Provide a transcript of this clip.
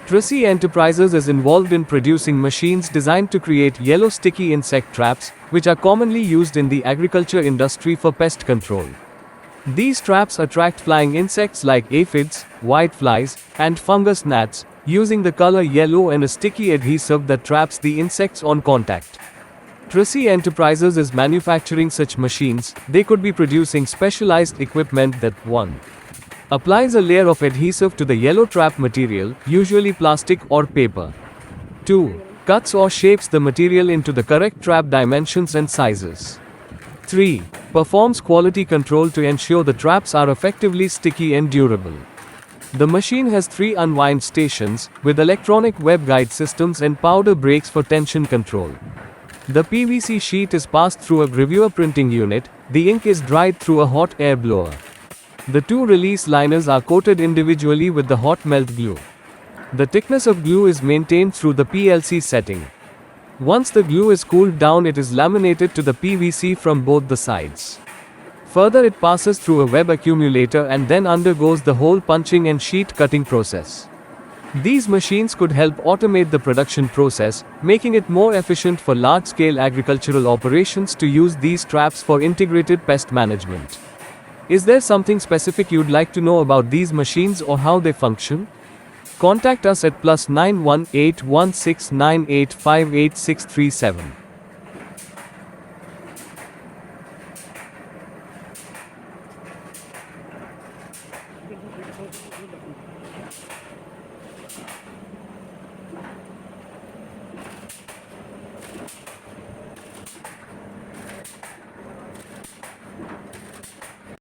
Trasy Enterprises is involved in producing machines designed to create yellow sticky insect traps, which are commonly used in the agriculture industry for pest control. These traps attract flying insects like aphids, whiteflies, and fungus gnats, using the color yellow and a sticky adhesive that traps the insects on contact. Trasy Enterprises is manufacturing such machines. They could be producing specialized equipment that 1. Applies a layer of adhesive to the yellow trap material, usually plastic or paper. 2. Cuts or shapes the material into the correct trap dimensions and sizes. 3. Performs quality control to ensure the traps are effectively sticky and durable. The machine has 3 unwind stations, with electronic web guide systems and powder brakes for tension control. The PVC sheet is passed through a gravure printing unit. The ink is dried through a hot air blower. The 2 release liners are coated individually with the hot melt glue. The thickness of glue is maintained through the PLC setting. Once the glue is cooled down, it is laminated to the PVC from both the sides. Further, it passes through a web accumulator and then undergoes the hole punching and sheet cutting process. These machines could help automate the production process, making it more efficient for large-scale agricultural operations to use these traps for integrated pest management. Is there something specific you'd like to know about these machines or how they function? Contact us at +918169858637.